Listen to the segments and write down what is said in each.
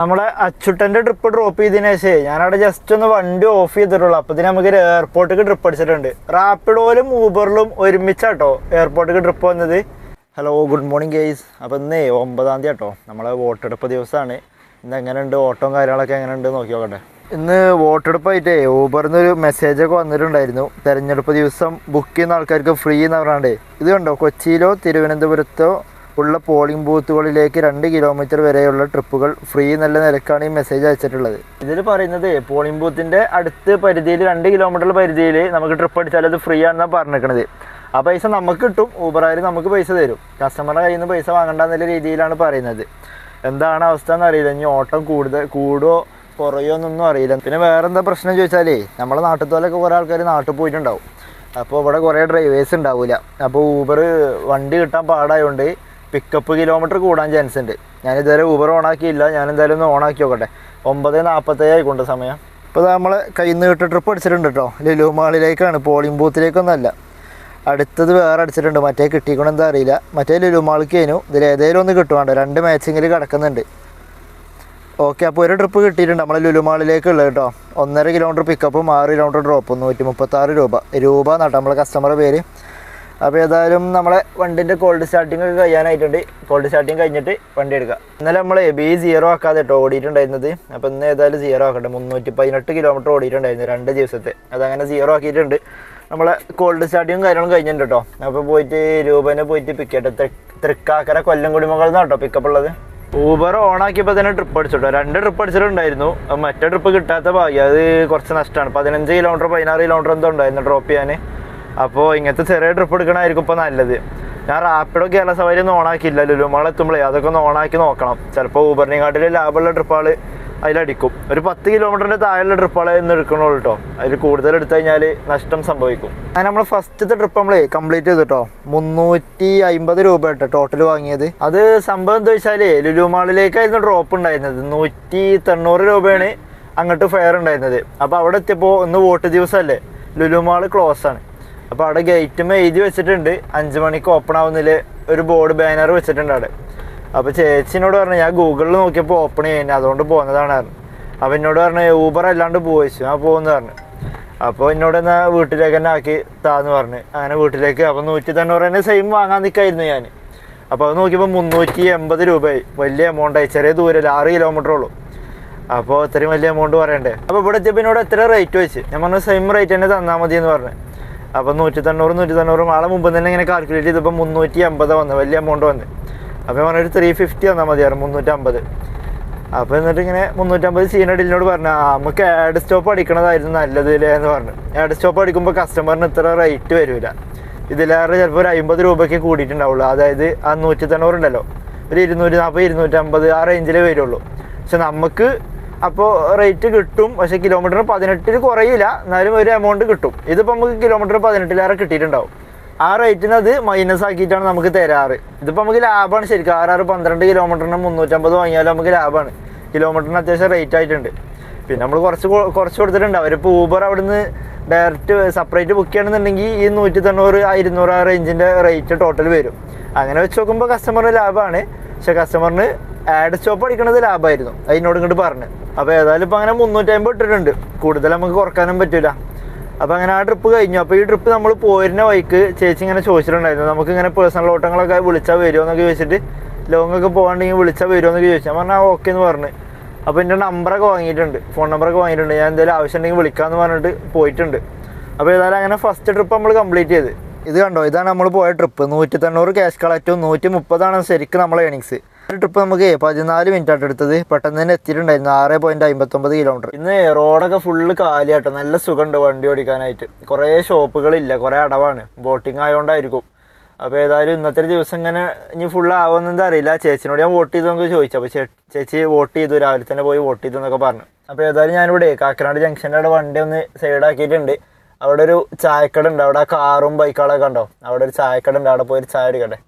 നമ്മളെ അച്ചുട്ടന്റെ trip drop ചെയ്തതിനു ശേഷം ഞാനവിടെ ജസ്റ്റ് ഒന്ന് വണ്ടി ഓഫ് ചെയ്തിട്ടുള്ളൂ. അപ്പത്തിന് നമുക്ക് എയർപോർട്ടിലേക്ക് ട്രിപ്പ് അടിച്ചിട്ടുണ്ട്. റാപ്പിഡോയിലും ഊബറിലും ഒരുമിച്ചാട്ടോ എയർപോർട്ടിലേക്ക് ട്രിപ്പ് വന്നത്. Hello, good morning guys. അപ്പോൾ ഇന്നേ 9-ാം തീയതി കേട്ടോ, നമ്മളെ വോട്ടെടുപ്പ് ദിവസമാണ്. ഇന്ന് എങ്ങനെയുണ്ട് ഓട്ടവും കാര്യങ്ങളൊക്കെ എങ്ങനെയുണ്ട് നോക്കി നോക്കട്ടെ. ഇന്ന് വോട്ടെടുപ്പായിട്ടേ ഊബറിൽ നിന്നൊരു മെസ്സേജൊക്കെ വന്നിട്ടുണ്ടായിരുന്നു. തെരഞ്ഞെടുപ്പ് ദിവസം ബുക്ക് ചെയ്യുന്ന ആൾക്കാർക്ക് ഫ്രീ എന്ന് പറഞ്ഞാണ്ടേ. ഇത് കണ്ടോ, കൊച്ചിയിലോ തിരുവനന്തപുരത്തോ ഉള്ള പോളിംഗ് ബൂത്തുകളിലേക്ക് 2 കിലോമീറ്റർ വരെയുള്ള ട്രിപ്പുകൾ ഫ്രീ നല്ല നിലക്കാണ് ഈ മെസ്സേജ് അയച്ചിട്ടുള്ളത്. ഇതിൽ പറയുന്നത് പോളിംഗ് ബൂത്തിൻ്റെ അടുത്ത് പരിധിയിൽ 2 കിലോമീറ്റർ പരിധിയിൽ നമുക്ക് ട്രിപ്പ് അടിച്ചാൽ അത് ഫ്രീ ആണെന്നാണ് പറഞ്ഞിരിക്കുന്നത്. ആ പൈസ നമുക്ക് കിട്ടും, ഊബറുകാർ നമുക്ക് പൈസ തരും. കസ്റ്റമറുടെ കയ്യിൽ നിന്ന് പൈസ വാങ്ങണ്ടെന്നുള്ള രീതിയിലാണ് പറയുന്നത്. എന്താണ് അവസ്ഥ എന്നറിയില്ല. ഇനി ഓട്ടം കൂടുമോ കുറയോ എന്നൊന്നും അറിയില്ല. പിന്നെ വേറെന്താ പ്രശ്നം ചോദിച്ചാലേ, നമ്മളെ നാട്ടിലൊക്കെ കുറേ ആൾക്കാർ നാട്ടിൽ പോയിട്ടുണ്ടാവും. അപ്പോൾ ഇവിടെ കുറേ ഡ്രൈവേഴ്സ് ഉണ്ടാവില്ല. അപ്പോൾ ഊബർ വണ്ടി കിട്ടാൻ പാടായതുകൊണ്ട് പിക്കപ്പ് കിലോമീറ്റർ കൂടാൻ ചാൻസ് ഉണ്ട്. ഞാനിതുവരെ ഊബർ ഓണാക്കിയില്ല. ഞാൻ എന്തായാലും ഒന്ന് ഓണാക്കി നോക്കട്ടെ. 9:47 ആയിക്കൊണ്ട് സമയം. ഇപ്പോൾ നമ്മൾ കയ്യിൽ നിന്ന് കിട്ട ട്രിപ്പ് അടിച്ചിട്ടുണ്ട് കേട്ടോ. ലുലു മാളിലേക്കാണ്, പോളിംഗ് ബൂത്തിലേക്കൊന്നുമല്ല. അടുത്തത് വേറെ അടിച്ചിട്ടുണ്ട്. മറ്റേ കിട്ടിക്കണമെന്ന് എന്താ അറിയില്ല. മറ്റേ ലുലു മാളിക്ക് കഴിഞ്ഞു. ഇതിൽ ഏതെങ്കിലും ഒന്ന് കിട്ടുവാണ്ട്. 2 മാച്ചിങ്ങിൽ കിടക്കുന്നുണ്ട്. ഓക്കെ, അപ്പോൾ ഒരു ട്രിപ്പ് കിട്ടിയിട്ടുണ്ട് നമ്മൾ ലുലു മാളിലേക്കുള്ളത് കേട്ടോ. 1.5 കിലോമീറ്റർ പിക്കപ്പും 6 കിലോമീറ്റർ ഡ്രോപ്പും 136 രൂപ എന്നാട്ടോ നമ്മളെ കസ്റ്റമറുടെ പേര്. അപ്പോൾ ഏതായാലും നമ്മളെ വണ്ടിൻ്റെ കോൾഡ് സ്റ്റാർട്ടിങ് ഒക്കെ കഴിയാനായിട്ടുണ്ട്. കോൾഡ് സ്റ്റാർട്ടിങ് കഴിഞ്ഞിട്ട് വണ്ടി എടുക്കുക. ഇന്നലെ നമ്മൾ B0 ആക്കാതെ കേട്ടോ ഓടിയിട്ടുണ്ടായിരുന്നത്. അപ്പോൾ ഇന്ന് ഏതായാലും 0 ആക്കട്ടെ. 318 കിലോമീറ്റർ ഓടിയിട്ടുണ്ടായിരുന്നു 2 ദിവസത്തെ. അതങ്ങനെ 0 ആക്കിയിട്ടുണ്ട്. നമ്മളെ കോൾഡ് സ്റ്റാർട്ടിങ്ങും കാര്യങ്ങളും കഴിഞ്ഞിട്ടുണ്ട് കേട്ടോ. അപ്പോൾ പോയിട്ട് രൂപനെ പോയിട്ട് പിക്കറ്റ് തൃക്കാക്കര കൊല്ലംകുടിമകൾ എന്നാണ് കേട്ടോ പിക്കപ്പ് ഉള്ളത്. ഊബർ ഓണാക്കിയപ്പോൾ തന്നെ ട്രിപ്പ് അടിച്ചിട്ടോ. 2 ട്രിപ്പ് അടിച്ചിട്ടുണ്ടായിരുന്നു. മറ്റേ ട്രിപ്പ് കിട്ടാത്ത ഭാഗ്യം, അത് കുറച്ച് നഷ്ടമാണ്. 15 കിലോമീറ്റർ 16 കിലോമീറ്റർ എന്തോ ഉണ്ടായിരുന്നു ഡ്രോപ്പ് ചെയ്യാൻ. അപ്പോൾ ഇങ്ങനത്തെ ചെറിയ ട്രിപ്പ് എടുക്കണമായിരിക്കും ഇപ്പോൾ നല്ലത്. ഞാൻ റാപ്പിഡോ കേരള സവാരി ഒന്നും ഓണാക്കിയില്ല. ലുലു മാൾ എത്തുമ്പോഴേ അതൊക്കെ ഒന്ന് ഓണാക്കി നോക്കണം. ചിലപ്പോൾ ഊബറിനെക്കാട്ടിൽ ലാഭമുള്ള ട്രിപ്പുകൾ അതിലടിക്കും. ഒരു 10 കിലോമീറ്ററിൻ്റെ താഴെയുള്ള ട്രിപ്പുകൾ ഇന്ന് എടുക്കണുള്ളൂ കേട്ടോ. അതിൽ കൂടുതൽ എടുത്തു കഴിഞ്ഞാൽ നഷ്ടം സംഭവിക്കും. അങ്ങനെ നമ്മൾ ഫസ്റ്റത്തെ ട്രിപ്പ് നമ്മൾ കംപ്ലീറ്റ് ചെയ്തു കേട്ടോ. 350 രൂപ കേട്ടോ ടോട്ടൽ വാങ്ങിയത്. അത് സംഭവം എന്താ വെച്ചാൽ ലുലു മാളിലേക്കായിരുന്നു ഡ്രോപ്പ് ഉണ്ടായിരുന്നത്. 190 രൂപയാണ് അങ്ങോട്ട് ഫെയർ ഉണ്ടായിരുന്നത്. അപ്പോൾ അവിടെ എത്തിയപ്പോൾ ഇന്ന് വോട്ട് ദിവസമല്ലേ, ലുലു മാൾ ക്ലോസ് ആണ്. അപ്പോൾ അവിടെ ഗേറ്റുമ്പോൾ എഴുതി വെച്ചിട്ടുണ്ട് 5 മണിക്ക് ഓപ്പൺ ആവുന്നില്ല, ഒരു ബോർഡ് ബാനർ വെച്ചിട്ടുണ്ട് അവിടെ. അപ്പോൾ ചേച്ചിനോട് പറഞ്ഞു, ഞാൻ ഗൂഗിളിൽ നോക്കിയപ്പോൾ ഓപ്പൺ ചെയ്യുന്നത്, അതുകൊണ്ട് പോകുന്നതാണ് പറഞ്ഞു. അപ്പോൾ എന്നോട് പറഞ്ഞു ഊബർ അല്ലാണ്ട് പോയിച്ചു. ഞാൻ പോകുമെന്ന് പറഞ്ഞു. അപ്പോൾ എന്നോട് എന്നാൽ വീട്ടിലേക്ക് തന്നെ ആക്കി താന്ന് പറഞ്ഞ് അങ്ങനെ വീട്ടിലേക്ക്. അപ്പോൾ 190 തന്നെ സെയിം വാങ്ങാൻ നിൽക്കായിരുന്നു ഞാൻ. അപ്പോൾ അത് നോക്കിയപ്പോൾ 380 രൂപയായി. വലിയ എമൗണ്ടായി. ചെറിയ ദൂരമില്ല, 6 കിലോമീറ്റർ ഉള്ളൂ. അപ്പോൾ ഇത്രയും വലിയ എമൗണ്ട് പറയണ്ടേ. അപ്പോൾ ഇവിടെ എത്തിയപ്പോൾ എന്നോട് എത്ര റേറ്റ് വെച്ച്. ഞാൻ പറഞ്ഞു സെയിം റേറ്റ് തന്നെ തന്നാൽ മതി എന്ന് പറഞ്ഞു. അപ്പോൾ 190 ആളെ മുമ്പ് തന്നെ ഇങ്ങനെ കാൽക്കുലേറ്റ് ചെയ്തപ്പോൾ 380 വന്നു, വലിയ എമൗണ്ട് വന്ന്. അപ്പോൾ പറഞ്ഞൊരു 350 തന്നാൽ മതിയായിരുന്നു, 350. അപ്പോൾ എന്നിട്ട് ഇങ്ങനെ 350 സീനഡിലിനോട് പറഞ്ഞു, നമുക്ക് ആഡ് സ്റ്റോപ്പ് അടിക്കണതായിരുന്നു നല്ലത് ഇല്ലേ എന്ന് പറഞ്ഞു. ആഡ് സ്റ്റോപ്പ് അടിക്കുമ്പോൾ കസ്റ്റമറിന് ഇത്ര റേറ്റ് വരില്ല. ഇതിലേറെ ചിലപ്പോൾ ഒരു 50 രൂപയ്ക്ക് കൂടിയിട്ടുണ്ടാവുള്ളൂ. അതായത് ആ 190 ഉണ്ടല്ലോ, ഒരു 240 250 ആ റേഞ്ചിലേ വരുള്ളൂ. പക്ഷെ നമുക്ക് അപ്പോൾ റേറ്റ് കിട്ടും. പക്ഷേ കിലോമീറ്ററിന് 18 കുറയില്ല, എന്നാലും ഒരു എമൗണ്ട് കിട്ടും. ഇതിപ്പോൾ നമുക്ക് കിലോമീറ്റർ 18 കിട്ടിയിട്ടുണ്ടാവും. ആ റേറ്റിന് അത് മൈനസ് ആക്കിയിട്ടാണ് നമുക്ക് തരാറ്. ഇതിപ്പോൾ നമുക്ക് ലാഭമാണ് ശരിക്കും. 12 കിലോമീറ്ററിന് 350 വാങ്ങിയാലും നമുക്ക് ലാഭമാണ്. കിലോമീറ്ററിന് അത്യാവശ്യം റേറ്റ് ആയിട്ടുണ്ട്. പിന്നെ നമ്മൾ കുറച്ച് കൊടുത്തിട്ടുണ്ട്. അവരിപ്പോൾ ഊബർ അവിടുന്ന് ഡയറക്റ്റ് സെപ്പറേറ്റ് ബുക്ക് ചെയ്യണമെന്നുണ്ടെങ്കിൽ ഈ 190 200 ആ റേഞ്ചിൻ്റെ റേറ്റ് ടോട്ടൽ വരും. അങ്ങനെ വെച്ച് നോക്കുമ്പോൾ കസ്റ്റമറിന് ലാഭമാണ്. പക്ഷേ കസ്റ്റമറിന് ആഡ് സ്റ്റോപ്പ് അടിക്കണത് ലാഭമായിരുന്നു. അതിനോട് ഇങ്ങോട്ട് പറഞ്ഞു. അപ്പോൾ ഏതായാലും ഇപ്പോൾ അങ്ങനെ 350 ഇട്ടിട്ടുണ്ട്. കൂടുതൽ നമുക്ക് കുറക്കാനും പറ്റില്ല. അപ്പോൾ അങ്ങനെ ആ ട്രിപ്പ് കഴിഞ്ഞു. അപ്പോൾ ഈ ട്രിപ്പ് നമ്മൾ പോരുന്ന വഴിക്ക് ചേച്ചി ഇങ്ങനെ ചോദിച്ചിട്ടുണ്ടായിരുന്നു, നമുക്കിങ്ങനെ പേഴ്സണൽ ഓട്ടങ്ങളൊക്കെ വിളിച്ചാൽ വരുമോ എന്നൊക്കെ ചോദിച്ചിട്ട്, ലോങ് ഒക്കെ പോകാണ്ടെങ്കിൽ വിളിച്ചാൽ വരുമോ എന്നൊക്കെ ചോദിച്ചു. ഞാൻ പറഞ്ഞാൽ ഓക്കെ എന്ന് പറഞ്ഞു. അപ്പോൾ എൻ്റെ നമ്പറൊക്കെ വാങ്ങിയിട്ടുണ്ട്, ഫോൺ നമ്പറൊക്കെ വാങ്ങിയിട്ടുണ്ട്. ഞാൻ എന്തെങ്കിലും ആവശ്യം ഉണ്ടെങ്കിൽ വിളിക്കാമെന്ന് പറഞ്ഞിട്ട് പോയിട്ടുണ്ട്. അപ്പോൾ ഏതായാലും അങ്ങനെ ഫസ്റ്റ് ട്രിപ്പ് നമ്മൾ കംപ്ലീറ്റ് ചെയ്ത്. ഇത് കണ്ടോ, ഇതാണ് നമ്മൾ പോയ ട്രിപ്പ്. 190 ക്യാഷ് കളക്റ്റും 130 ശരിക്കും നമ്മളെ ഏണിങ്സ്. ഒരു ട്രിപ്പ് നമുക്ക് 14 മിനിറ്റായിട്ട് എടുത്തത്. പെട്ടെന്ന് തന്നെ എത്തിയിട്ടുണ്ടായിരുന്നു. 6.59 കിലോമീറ്റർ. ഇന്ന് റോഡൊക്കെ ഫുള്ള് കാലിയാട്ടോ. നല്ല സുഖമുണ്ട് വണ്ടി ഓടിക്കാനായിട്ട്. കുറേ ഷോപ്പുകളില്ല, കുറേ അടവാണ്. ബോട്ടിങ് ആയതുകൊണ്ടായിരിക്കും. അപ്പോൾ ഏതായാലും ഇന്നത്തെ ദിവസം ഇങ്ങനെ ഇനി ഫുള്ള് ആവുമെന്നെന്താ അറിയില്ല. ചേച്ചിനോട് ഞാൻ വോട്ട് ചെയ്തു എന്നൊക്കെ ചോദിച്ചു. അപ്പോൾ ചേച്ചി വോട്ട് ചെയ്തു, രാവിലെ തന്നെ പോയി വോട്ട് ചെയ്തു എന്നൊക്കെ പറഞ്ഞു. അപ്പോൾ ഏതായാലും ഞാനിവിടെ കാക്കനാട് ജംഗ്ഷൻ്റെ അവിടെ വണ്ടി ഒന്ന് സൈഡാക്കിയിട്ടുണ്ട്. അവിടെ ഒരു ചായക്കട ഉണ്ട്. അവിടെ കാറും ബൈക്കുകളൊക്കെ ഉണ്ടോ. അവിടെ ഒരു ചായക്കട ഉണ്ട്. അവിടെ പോയി ചായ എടുക്കട്ടെ.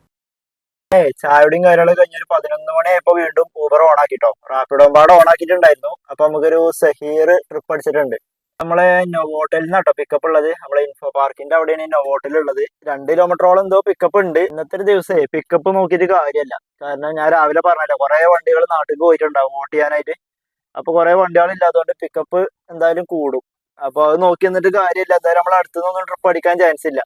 ചായയുടെയും കാര്യങ്ങളൊക്കെ കഴിഞ്ഞൊരു 11 മണിയായപ്പോൾ വീണ്ടും ഊബർ ഓണാക്കിട്ടോ. റാപ്പിഡോ പാടെ ഓണാക്കിയിട്ടുണ്ടായിരുന്നു. അപ്പോൾ നമുക്കൊരു സഹീർ ട്രിപ്പ് അടിച്ചിട്ടുണ്ട്. നമ്മളെ നൊവോട്ടലിൽ നിന്നാട്ടോ പിക്കപ്പ് ഉള്ളത്. നമ്മളെ ഇൻഫോ പാർക്കിന്റെ അവിടെയാണ് നൊവോട്ടൽ ഉള്ളത്. 2 കിലോമീറ്ററോളം എന്തോ പിക്കപ്പ് ഉണ്ട്. ഇന്നത്തെ ഒരു ദിവസമേ പിക്കപ്പ് നോക്കിയിട്ട് കാര്യമല്ല. കാരണം ഞാൻ രാവിലെ പറഞ്ഞല്ലോ, കുറെ വണ്ടികൾ നാട്ടിൽ പോയിട്ടുണ്ടാവും വോട്ട് ചെയ്യാനായിട്ട്. അപ്പൊ കുറെ വണ്ടികൾ ഇല്ലാത്തതുകൊണ്ട് പിക്കപ്പ് എന്തായാലും കൂടും. അപ്പൊ അത് നോക്കി നിന്നിട്ട് കാര്യമില്ല. എന്തായാലും നമ്മൾ അടുത്തുനിന്നൊന്നും ട്രിപ്പ് അടിക്കാൻ ചാൻസ് ഇല്ല.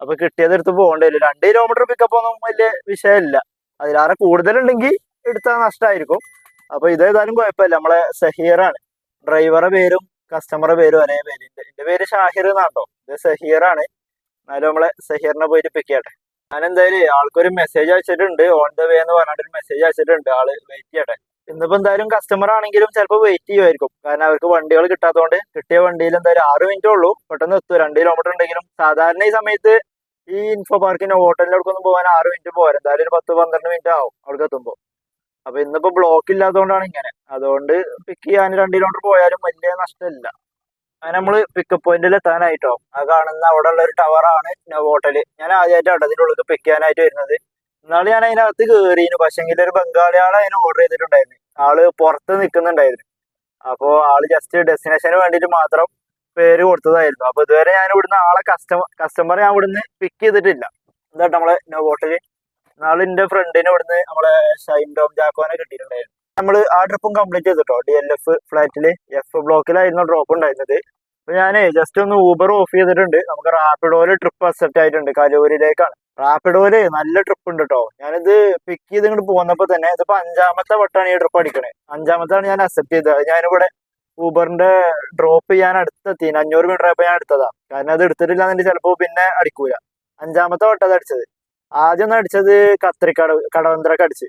അപ്പൊ കിട്ടിയത് എടുത്ത് പോകേണ്ടി വരും. 2 കിലോമീറ്റർ പിക്കപ്പ് ഒന്നും വലിയ വിഷയമില്ല. അതിലാറെ കൂടുതലുണ്ടെങ്കിൽ എടുത്താൽ നഷ്ടമായിരിക്കും. അപ്പൊ ഇതേതായാലും കുഴപ്പമില്ല. നമ്മളെ സഹീറാണ് ഡ്രൈവറെ പേരും കസ്റ്റമറുടെ പേരും ഒരേ പേര്. എന്റെ പേര് ഷാഹിർ എന്നാട്ടോ, ഇത് സഹീറാണ്. എന്നാലും നമ്മളെ സഹീറിനെ പോയിട്ട് പിക്ക് ചെയ്യട്ടെ. ഞാൻ എന്തായാലും ആൾക്കൊരു മെസ്സേജ് അയച്ചിട്ടുണ്ട്, ഓൺ ദ വേ എന്ന് പറഞ്ഞിട്ട് ഒരു മെസ്സേജ് അയച്ചിട്ടുണ്ട്. ആള് വെയിറ്റ് ചെയ്യട്ടെ. ഇന്നിപ്പോ എന്തായാലും കസ്റ്റമർ ആണെങ്കിലും ചിലപ്പോൾ വെയിറ്റ് ചെയ്യുമായിരിക്കും. കാരണം അവർക്ക് വണ്ടികൾ കിട്ടാത്തതുകൊണ്ട്. കിട്ടിയ വണ്ടിയിൽ എന്തായാലും 6 മിനിറ്റേ ഉള്ളൂ, പെട്ടെന്ന് എത്തും. 2 കിലോമീറ്റർ ഉണ്ടെങ്കിലും സാധാരണ ഈ സമയത്ത് ഈ ഇൻഫോ പാർക്കിന്റെ ഹോട്ടലിലേക്കൊന്നും പോകാൻ 6 മിനിറ്റ് പോരാ. എന്തായാലും ഒരു 10-12 മിനിറ്റ് ആവും അവിടേക്ക് എത്തുമ്പോൾ. അപ്പൊ ഇന്നിപ്പോ ബ്ലോക്ക് ഇല്ലാത്തതുകൊണ്ടാണ് ഇങ്ങനെ. അതുകൊണ്ട് പിക്ക് ചെയ്യാൻ 2 കിലോമീറ്റർ പോയാലും വലിയ നഷ്ടമില്ല. അങ്ങനെ നമ്മള് പിക്കപ്പ് പോയിന്റിൽ എത്താനായിട്ടോ. ആ കാണുന്ന അവിടെ ഉള്ള ഒരു ടവറാണ് നൊവോട്ടല്. ഞാൻ ആദ്യമായിട്ടാണ് അതിന്റെ ഉള്ളിൽ പിക്ക് ചെയ്യാനായിട്ട് വരുന്നത്. എന്നാലും ഞാൻ അതിനകത്ത് കയറിയിരുന്നു. പക്ഷെങ്കിൽ ഒരു ബംഗാളി ആളെ അതിന് ഓർഡർ ചെയ്തിട്ടുണ്ടായിരുന്നു. ആള് പുറത്ത് നിൽക്കുന്നുണ്ടായിരുന്നു. അപ്പോ ആള് ജസ്റ്റ് ഡെസ്റ്റിനേഷന് വേണ്ടിയിട്ട് മാത്രം പേര് കൊടുത്തതായിരുന്നു. അപ്പൊ ഇതുവരെ ഞാൻ ഇവിടുന്ന് ആളെ കസ്റ്റമറെ ഞാൻ ഇവിടുന്ന് പിക്ക് ചെയ്തിട്ടില്ല. എന്താ നമ്മളെ നൊവോട്ടല്. നാളെ എന്റെ ഫ്രണ്ടിനെ ഇവിടുന്ന് നമ്മളെ ഷൈൻ ടോം ജാക്കോനെ കിട്ടിയിട്ടുണ്ടായിരുന്നു. നമ്മള് ആ ട്രിപ്പും കംപ്ലീറ്റ് ചെയ്തിട്ടോ. DLF ഫ്ലാറ്റില് F ബ്ലോക്കിലായിരുന്നു ഡ്രോപ്പ് ഉണ്ടായിരുന്നത്. അപ്പൊ ഞാൻ ജസ്റ്റ് ഒന്ന് ഊബർ ഓഫ് ചെയ്തിട്ടുണ്ട്. നമുക്ക് റാപ്പിഡോയില് ട്രിപ്പ് അക്സെപ്റ്റ് ആയിട്ടുണ്ട്. കലൂരിലേക്കാണ്. റാപ്പിഡോയില് നല്ല ട്രിപ്പ് ഉണ്ട് കേട്ടോ. ഞാനിത് പിക്ക് ചെയ്ത് ഇങ്ങോട്ട് പോന്നപ്പോ തന്നെ ഇതിപ്പോ 5ാമത്തെ വട്ടാണ് ഈ ട്രിപ്പ് അടിക്കണേ. 5ാമത്താണ് ഞാൻ അക്സെപ്റ്റ് ചെയ്തത്. ഞാനിവിടെ ഊബറിന്റെ ഡ്രോപ്പ് ചെയ്യാൻ അടുത്തെത്തി. 500 മീറ്റർ ആയപ്പോ ഞാൻ എടുത്തതാ. കാരണം അത് എടുത്തിട്ടില്ല എന്നുണ്ടെങ്കിൽ ചിലപ്പോ പിന്നെ അടിക്കൂല. 5ാമത്തെ വട്ടം അത് അടിച്ചത്. ആദ്യം ഒന്ന് അടിച്ചത് കടവന്ത്രക്ക് അടിച്ച്.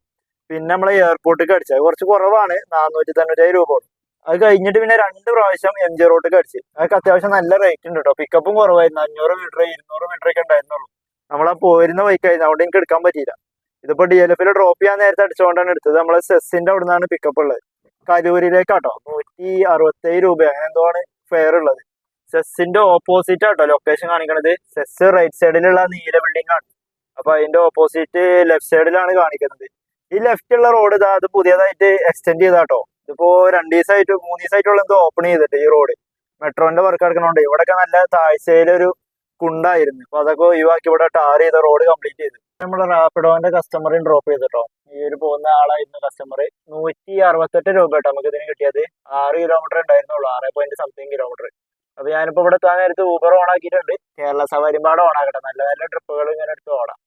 പിന്നെ നമ്മളെ എയർപോർട്ടിലേക്ക് അടിച്ചത് കുറച്ച് കുറവാണ്, 497 രൂപ. അത് കഴിഞ്ഞിട്ട് പിന്നെ 2 പ്രാവശ്യം MG റോഡിലേക്ക് അടിച്ച്. അതൊക്കെ അത്യാവശ്യം നല്ല റേറ്റ് ഉണ്ട് കേട്ടോ. പിക്കപ്പും കുറവായിരുന്നു. 500 മീറ്റർ 200 മീറ്റർ ഒക്കെ ഉണ്ടായിരുന്നുള്ളൂ. നമ്മളാ പോരുന്ന ബൈക്കായിരുന്നു. അതുകൊണ്ട് എനിക്ക് എടുക്കാൻ പറ്റിയില്ല. ഇതിപ്പോ DLF ഡ്രോപ്പ് ചെയ്യാൻ നേരത്തെ അടിച്ചുകൊണ്ടാണ് എടുത്തത്. നമ്മളെ സെസ്സിന്റെ അവിടെ നിന്നാണ് പിക്കപ്പ് ഉള്ളത്. കലൂരിലേക്കാട്ടോ. 167 രൂപ അങ്ങനെ എന്തോ ആണ് ഫെയർ ഉള്ളത്. സെസ്സിന്റെ ഓപ്പോസിറ്റ് ആട്ടോ ലൊക്കേഷൻ കാണിക്കണത്. സെസ് റൈറ്റ് സൈഡിലുള്ള നീല ബിൽഡിംഗ് ആണ്. അപ്പൊ അതിന്റെ ഓപ്പോസിറ്റ് ലെഫ്റ്റ് സൈഡിലാണ് കാണിക്കുന്നത്. ഈ ലെഫ്റ്റ് ഉള്ള റോഡ് ഇതാ, അത് പുതിയതായിട്ട് എക്സ്റ്റെൻഡ് ചെയ്താട്ടോ. ഇതിപ്പോ 2 ദിവസമായിട്ട് 3 ദിവസമായിട്ടുള്ള എന്തോ ഓപ്പൺ ചെയ്തിട്ട് ഈ റോഡ് മെട്രോന്റെ വർക്ക് എടുക്കണോണ്ട്. ഇവിടെയൊക്കെ നല്ല താഴ്ചയിലൊരു കുണ്ടായിരുന്നു. അപ്പൊ അതൊക്കെ ഒഴിവാക്കി ഇവിടെ ടാർ ചെയ്ത റോഡ് കംപ്ലീറ്റ് ചെയ്തു. നമ്മളെ റാപ്പിഡോന്റെ കസ്റ്റമറിന് ഡ്രോപ്പ് ചെയ്തിട്ടോ. ഈ ഒരു പോകുന്ന ആളായിരുന്നു കസ്റ്റമർ. 168 രൂപ കേട്ടോ നമുക്ക് ഇതിന് കിട്ടിയത്. 6 കിലോമീറ്റർ ഉണ്ടായിരുന്നുള്ളൂ, 6.something കിലോമീറ്റർ. അപ്പൊ ഞാനിപ്പോ ഇവിടെ എത്താൻ നേരത്ത് ഊബർ ഓൺ ആക്കിയിട്ടുണ്ട്. കേരള സവാരിമ്പാട് ഓൺ ആക്കട്ടെ. നല്ല നല്ല ട്രിപ്പുകൾ ഇങ്ങനെ എടുത്ത് ഓടാം.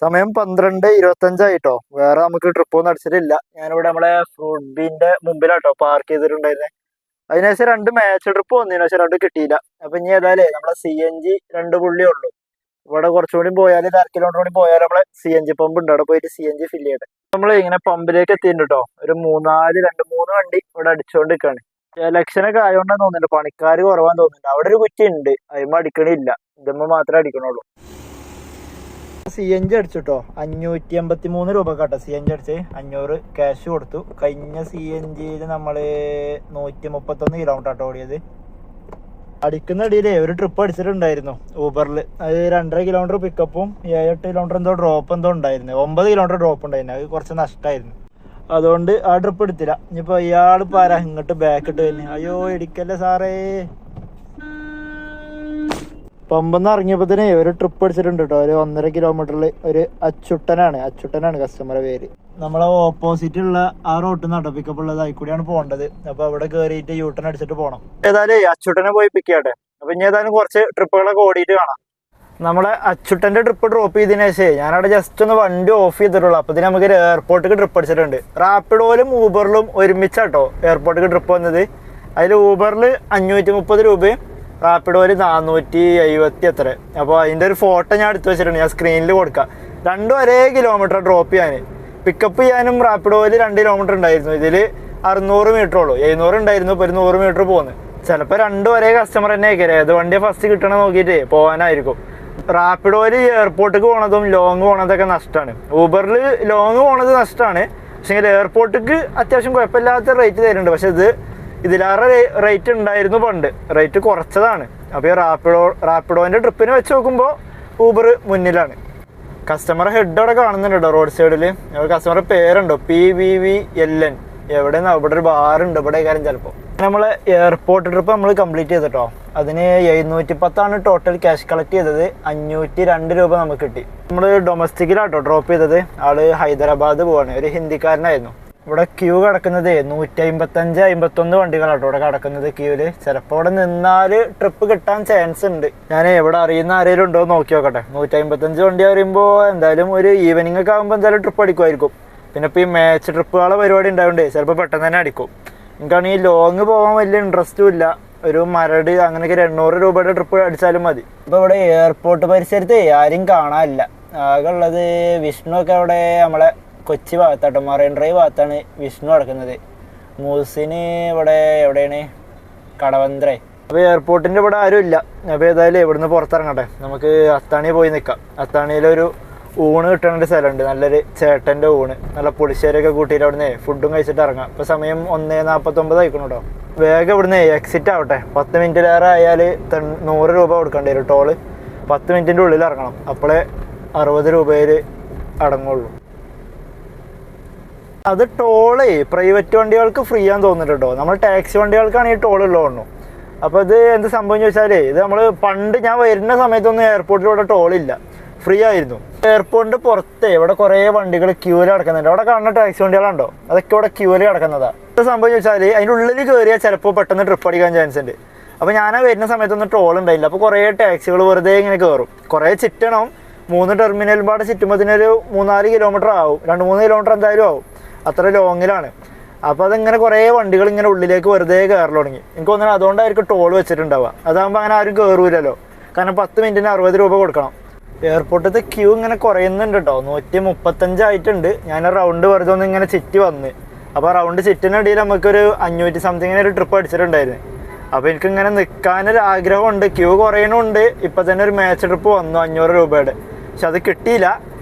സമയം 12:25 ആയിട്ടോ. വേറെ നമുക്ക് ട്രിപ്പ് ഒന്നും അടിച്ചിട്ടില്ല. ഞാനിവിടെ നമ്മളെ ഫ്രൂട്ട് ബീന്റെ മുമ്പിലാട്ടോ പാർക്ക് ചെയ്തിട്ടുണ്ടായിരുന്നത്. അതിനുശേഷം 2 മാച്ച് ട്രിപ്പ് വന്നതിന് പക്ഷെ 2 കിട്ടിയില്ല. അപ്പൊ ഇനി ഏതായാലേ നമ്മളെ CNG 2 പുള്ളിയേ ഉള്ളൂ. ഇവിടെ കുറച്ചുകൂടി പോയാൽ 1/2 കിലോമീറ്റർ കൂടി പോയാൽ നമ്മളെ CNG പമ്പ് ഉണ്ട്. അവിടെ പോയിട്ട് CNG ഫില്ല് ചെയ്യട്ടെ. നമ്മൾ ഇങ്ങനെ പമ്പിലേക്ക് എത്തിയിട്ടുണ്ട് കേട്ടോ. ഒരു 2-3 വണ്ടി ഇവിടെ അടിച്ചുകൊണ്ട് നിൽക്കാണ്. ഇലക്ഷനൊക്കെ ആയതുകൊണ്ടാന്ന് തോന്നുന്നുണ്ട് പണിക്കാർ കുറവാന്ന് തോന്നുന്നുണ്ട്. അവിടെ ഒരു കുറ്റി ഉണ്ട്, അതിമ്മ അടിക്കണില്ല. ഇതുമ്മ മാത്രമേ അടിക്കണുള്ളൂ. CNG അടിച്ചിട്ടോ. 583 രൂപ കേട്ടോ CNG അടിച്ച്. 500 ക്യാഷ് കൊടുത്തു. കഴിഞ്ഞ CNGയിൽ നമ്മള് 131 കിലോമീറ്റർ ആട്ടോ ഓടിയത്. അടിക്കുന്ന ഇടയിലേ ഒരു ട്രിപ്പ് അടിച്ചിട്ടുണ്ടായിരുന്നു ഊബറിൽ. അത് 2.5 കിലോമീറ്റർ പിക്കപ്പും 7-8 കിലോമീറ്റർ എന്തോ ഡ്രോപ്പ് എന്തോ ഉണ്ടായിരുന്നു. 9 കിലോമീറ്റർ ഡ്രോപ്പ് ഉണ്ടായിരുന്നു. അത് കുറച്ച് നഷ്ടമായിരുന്നു. അതുകൊണ്ട് ആ ട്രിപ്പ് എടുത്തില്ല. ഇനിയിപ്പോ ഇയാള് പാരാ ഇങ്ങോട്ട് ബാക്ക് ഇട്ട് തന്നെ. അയ്യോ ഇടിക്കല്ലേ സാറേ. പമ്പെന്ന് ഇറങ്ങിയപ്പോ തന്നെ ഒരു ട്രിപ്പ് അടിച്ചിട്ടുണ്ട് കേട്ടോ. ഒരു 1.5 കിലോമീറ്ററിൽ ഒരു അച്ചുട്ടനാണ് കസ്റ്റമറെ പേര്. നമ്മളെ ഓപ്പോസിറ്റ് ഉള്ള ആ റോട്ടിൽ നിന്നാട്ടോ പിക്കപ്പ് ഉള്ളത്. അതിൽക്കൂടിയാണ് പോകേണ്ടത്. അപ്പൊ അവിടെ കയറിയിട്ട് യൂട്ടൺ അടിച്ചിട്ട് പോകണം. ഏതായാലും അച്ചുട്ടനെ പോയി പിക്ക് ചെയ്യട്ടെ. അപ്പൊ ഇനി ഏതായാലും കുറച്ച് ട്രിപ്പുകളൊക്കെ ഓടിയിട്ട് കാണാം. നമ്മളെ അച്ചുട്ടന്റെ ട്രിപ്പ് ഡ്രോപ്പ് ചെയ്തതിനു ശേഷം ഞാനവിടെ ജസ്റ്റ് ഒന്ന് വണ്ടി ഓഫ് ചെയ്തിട്ടുള്ളൂ. അപ്പൊ ഇതിന് നമുക്ക് എയർപോർട്ടിലേക്ക് ട്രിപ്പ് അടിച്ചിട്ടുണ്ട്. റാപ്പിഡോയിലും ഊബറിലും ഒരുമിച്ചാട്ടോ എയർപോർട്ടിലേക്ക് ട്രിപ്പ് വന്നത്. അതിൽ ഊബറിൽ 530 രൂപയും റാപ്പിഡോയില് 470 എത്ര. അപ്പോൾ അതിന്റെ ഒരു ഫോട്ടോ ഞാൻ എടുത്തു വെച്ചിട്ടുണ്ട്. ഞാൻ സ്ക്രീനിൽ കൊടുക്കാം. 2 ഒരേ കിലോമീറ്റർ ഡ്രോപ്പ് ചെയ്യാൻ. പിക്കപ്പ് ചെയ്യാനും റാപ്പിഡോയില് 2 കിലോമീറ്റർ ഉണ്ടായിരുന്നു. ഇതിൽ 600 മീറ്റർ ഉള്ളൂ. 700 ഉണ്ടായിരുന്നു. ഇപ്പോൾ ഒരു 100 മീറ്റർ പോകുന്നു. ചിലപ്പോൾ 2 ഒരേ കസ്റ്റമർ തന്നെ ആയിരിക്കും. ഏത് വണ്ടിയെ ഫസ്റ്റ് കിട്ടണം നോക്കിയിട്ട് പോകാനായിരിക്കും. റാപ്പിഡോയില് എയർപോർട്ടിലേക്ക് പോണതും ലോങ് പോണതൊക്കെ നഷ്ടമാണ്. ഊബറിൽ ലോങ് പോണത് നഷ്ടമാണ്. പക്ഷേ എയർപോർട്ടിക്ക് അത്യാവശ്യം കുഴപ്പമില്ലാത്ത റേറ്റ് തരുന്നുണ്ട്. പക്ഷെ ഇതിലേറെ റേറ്റ് ഉണ്ടായിരുന്നു പണ്ട്. റേറ്റ് കുറച്ചതാണ്. അപ്പോൾ ഈ റാപ്പിഡോന്റെ ട്രിപ്പിന് വെച്ച് നോക്കുമ്പോൾ ഊബർ മുന്നിലാണ്. കസ്റ്റമർ ഹെഡ് അവിടെ കാണുന്നുണ്ട് കേട്ടോ റോഡ് സൈഡിൽ. കസ്റ്റമറുടെ പേരുണ്ടോ PVVLN. എവിടെയെന്നാ ഇവിടെ ഒരു ബാറുണ്ട്. ഇവിടെ കാര്യം ചിലപ്പോൾ നമ്മൾ എയർപോർട്ട് ട്രിപ്പ് നമ്മൾ കംപ്ലീറ്റ് ചെയ്തിട്ടോ. അതിന് 710 ടോട്ടൽ ക്യാഷ് കളക്ട് ചെയ്തത്. 502 രൂപ നമുക്ക് കിട്ടി. നമ്മൾ ഡൊമസ്റ്റിക്കിലാട്ടോ ഡ്രോപ്പ് ചെയ്തത്. ആള് ഹൈദരാബാദ് പോവാണ്, ഒരു ഹിന്ദിക്കാരനായിരുന്നു. ഇവിടെ ക്യൂ കിടക്കുന്നത് 155-151 വണ്ടികളാട്ടോ ഇവിടെ കിടക്കുന്നത് ക്യൂവില്. ചിലപ്പോൾ ഇവിടെ നിന്നാൽ ട്രിപ്പ് കിട്ടാൻ ചാൻസ് ഉണ്ട്. ഞാൻ എവിടെ അറിയുന്ന ആരെങ്കിലും ഉണ്ടോ എന്ന് നോക്കി നോക്കട്ടെ. 155 വണ്ടി പറയുമ്പോൾ എന്തായാലും ഒരു ഈവനിങ് ഒക്കെ ആകുമ്പോൾ എന്തായാലും ട്രിപ്പ് അടിക്കുമായിരിക്കും. പിന്നെ ഇപ്പോൾ ഈ മാച്ച് ട്രിപ്പുകളെ പരിപാടി ഉണ്ടായതുകൊണ്ട് ചിലപ്പോൾ പെട്ടെന്ന് തന്നെ അടിക്കും. എനിക്കാണെങ്കിൽ ലോങ് പോകാൻ വലിയ ഇൻട്രസ്റ്റും ഇല്ല. ഒരു മരട് അങ്ങനെയൊക്കെ 800 രൂപയുടെ ട്രിപ്പ് അടിച്ചാലും മതി. ഇപ്പോൾ ഇവിടെ എയർപോർട്ട് പരിസരത്ത് ആരും കാണാനില്ല. ആകെ ഉള്ളത് വിഷ്ണു ഒക്കെ അവിടെ നമ്മളെ കൊച്ചി ഭാഗത്താട്ടോ, മറൈൻ ഡ്രൈവ് ഭാഗത്താണ് വിഷ്ണു കിടക്കുന്നത്. മൂസിന് ഇവിടെ എവിടെയാണ്, കടവന്ത്ര. അപ്പോൾ എയർപോർട്ടിൻ്റെ ഇവിടെ ആരും ഇല്ല. അപ്പോൾ ഏതായാലും ഇവിടുന്ന് പുറത്തിറങ്ങട്ടെ, നമുക്ക് അത്താണി പോയി നിൽക്കാം. അത്താണിയിലൊരു ഊണ് കിട്ടുന്ന ഒരു സ്ഥലമുണ്ട്, നല്ലൊരു ചേട്ടൻ്റെ ഊണ്, നല്ല പുളിശ്ശേരിയൊക്കെ കൂട്ടിയിട്ട് അവിടുന്ന് ഫുഡും കഴിച്ചിട്ട് ഇറങ്ങാം. ഇപ്പോൾ സമയം 1:49 ആയിക്കണം കേട്ടോ. വേഗം ഇവിടുന്ന് എക്സിറ്റ് ആവട്ടെ. 10 മിനിറ്റിലേറെ ആയാൽ 100 രൂപ കൊടുക്കേണ്ടി വരും ടോള്. 10 മിനിറ്റിൻ്റെ ഉള്ളിൽ ഇറങ്ങണം, അപ്പോഴേ 60 രൂപയിൽ അടങ്ങുള്ളൂ. അത് ടോളേ പ്രൈവറ്റ് വണ്ടികൾക്ക് ഫ്രീ ആണെന്ന് തോന്നിട്ടുണ്ടോ. നമ്മൾ ടാക്സി വണ്ടികൾക്കാണ് ഈ ടോൾ ഉള്ളതുകൊണ്ടു. അപ്പോൾ ഇത് എന്ത് സംഭവം ചോദിച്ചാലേ, ഇത് നമ്മൾ പണ്ട് ഞാൻ വരുന്ന സമയത്തൊന്നും എയർപോർട്ടിലൂടെ ടോളില്ല, ഫ്രീ ആയിരുന്നു. എയർപോർട്ടിൻ്റെ പുറത്ത് ഇവിടെ കുറേ വണ്ടികൾ ക്യൂവിൽ കിടക്കുന്നുണ്ട്. അവിടെ കാണുന്ന ടാക്സി വണ്ടികളുണ്ടോ, അതൊക്കെ ഇവിടെ ക്യൂവിൽ കിടക്കുന്നതാണ്. ഇത് സംഭവം ചോദിച്ചാൽ അതിൻ്റെ ഉള്ളിൽ കയറിയാൽ ചിലപ്പോൾ പെട്ടെന്ന് ട്രിപ്പ് അടിക്കാൻ ചാൻസ് ഉണ്ട്. അപ്പോൾ ഞാൻ വരുന്ന സമയത്തൊന്നും ടോൾ ഉണ്ടായില്ല. അപ്പോൾ കുറേ ടാക്സികൾ വെറുതെ ഇങ്ങനെ കയറും. കുറേ ചിറ്റണം, 3 ടെർമിനലും പാടെ ചുറ്റുമ്പോഴത്തേനൊരു 3-4 കിലോമീറ്റർ ആവും, 2-3 കിലോമീറ്റർ എന്തായാലും ആവും. അത്ര ലോങ്ങിലാണ്. അപ്പോൾ അതിങ്ങനെ കുറേ വണ്ടികൾ ഇങ്ങനെ ഉള്ളിലേക്ക് വെറുതെ കയറി തുടങ്ങി. എനിക്ക് തോന്നുന്നത് അതുകൊണ്ടായിരിക്കും ടോൾ വെച്ചിട്ടുണ്ടാവുക. അതാകുമ്പോൾ അങ്ങനെ ആരും കയറൂലല്ലോ, കാരണം 10 മിനിറ്റിന് 60 രൂപ കൊടുക്കണം. എയർപോർട്ടിലത്തെ ക്യൂ ഇങ്ങനെ കുറയുന്നുണ്ട് കേട്ടോ. 135 ആയിട്ടുണ്ട്. ഞാൻ റൗണ്ട് വെറുതെ ഒന്ന് ഇങ്ങനെ ചുറ്റി വന്ന്. അപ്പോൾ റൗണ്ട് ചുറ്റിനിടയിൽ നമുക്കൊരു 500 സംതിങ്ങിന് ഒരു ട്രിപ്പ് അടിച്ചിട്ടുണ്ടായിരുന്നു. അപ്പോൾ എനിക്കിങ്ങനെ നിൽക്കാനൊരു ആഗ്രഹമുണ്ട്. ക്യൂ കുറയണമുണ്ട്. ഇപ്പം തന്നെ ഒരു മാച്ച് ട്രിപ്പ് വന്നു 500 രൂപയുടെ, പക്ഷെ അത് കിട്ടിയില്ല.